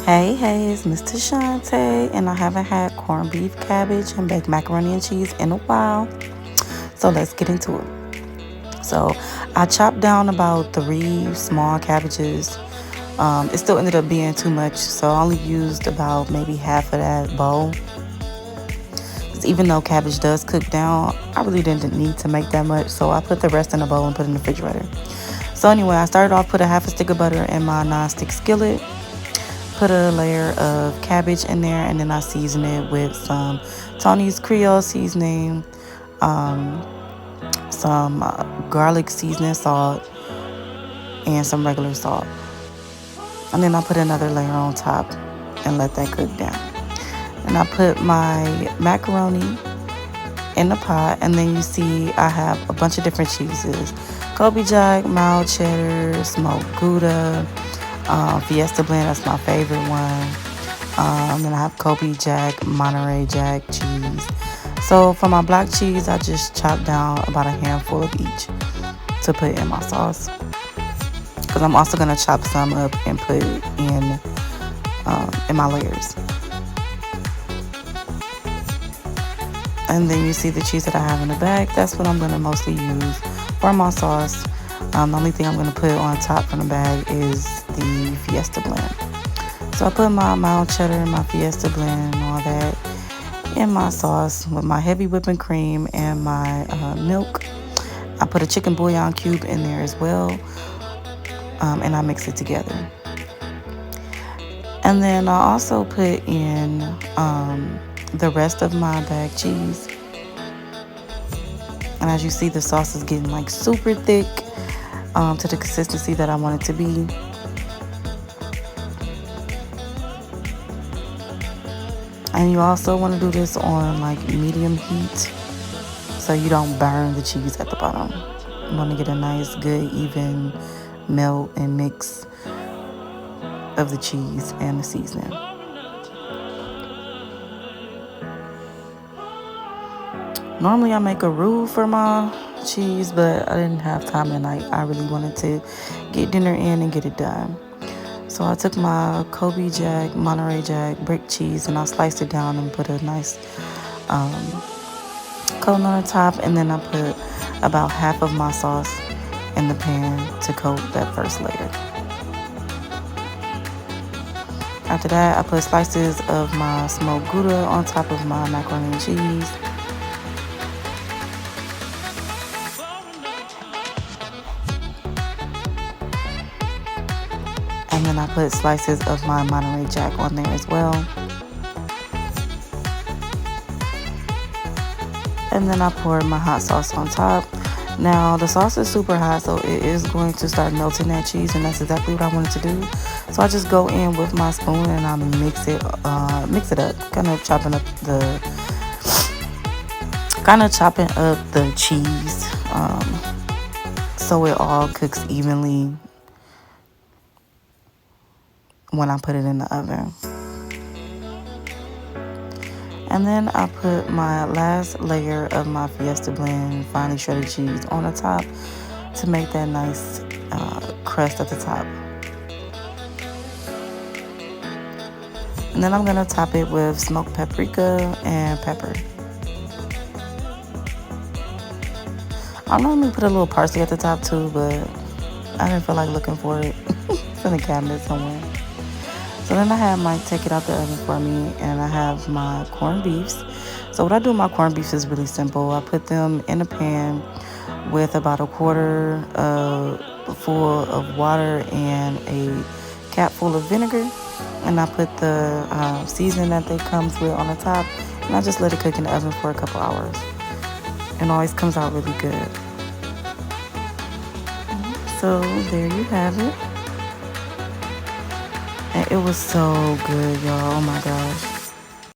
Hey, hey, it's Mr. Shante, and I haven't had corned beef, cabbage, and baked macaroni and cheese in a while. So let's get into it. So I chopped down about 3 small cabbages. It still ended up being too much, so I only used about maybe half of that bowl. 'Cause even though cabbage does cook down, I really didn't need to make that much, so I put the rest in a bowl and put it in the refrigerator. So anyway, I started off put a half a stick of butter in my non-stick skillet. Put a layer of cabbage in there, and then I season it with some Tony's Creole seasoning, um, some garlic seasoning salt, and some regular salt. And then I put another layer on top and let that cook down. And I put my macaroni in the pot, and then you see I have a bunch of different cheeses: Kobe Jack, mild cheddar, smoked Gouda, Fiesta blend, that's my favorite one. And I have Kobe Jack, Monterey Jack cheese. So for my black cheese, I just chopped down about a handful of each to put in my sauce. Because I'm also gonna chop some up and put it in my layers. And then you see the cheese that I have in the back. That's what I'm gonna mostly use for my sauce. The only thing I'm gonna put on top from the bag is the Fiesta blend. So I put my mild cheddar and my Fiesta blend and all that in my sauce with my heavy whipping cream and my milk. I put a chicken bouillon cube in there as well, and I mix it together. And then I also put in the rest of my bag cheese. And as you see, the sauce is getting like super thick to the consistency that I want it to be. And you also want to do this on like medium heat so you don't burn the cheese at the bottom. You want to get a nice, good, even melt and mix of the cheese and the seasoning. Normally I make a roux for my cheese, but I didn't have time tonight. I really wanted to get dinner in and get it done. So I took my Kobe Jack, Monterey Jack, brick cheese, and I sliced it down and put a nice coating on the top. And then I put about half of my sauce in the pan to coat that first layer. After that, I put slices of my smoked Gouda on top of my macaroni and cheese. And then I put slices of my Monterey Jack on there as well. And then I poured my hot sauce on top. Now the sauce is super hot, so it is going to start melting that cheese, and that's exactly what I wanted to do. So I just go in with my spoon and I mix it up, kind of chopping up the cheese, so it all cooks evenly when I put it in the oven. And then I put my last layer of my Fiesta blend, finely shredded cheese, on the top to make that nice crust at the top. And then I'm gonna top it with smoked paprika and pepper. I normally put a little parsley at the top too, but I didn't feel like looking for it. It's in the cabinet somewhere. So then I have Mike take it out the oven for me, and I have my corned beefs. So what I do with my corned beefs is really simple. I put them in a pan with about a quarter full of water and a cap full of vinegar. And I put the seasoning that they comes with on the top, and I just let it cook in the oven for a couple hours. It always comes out really good. So there you have it. And it was so good, y'all. Oh my gosh.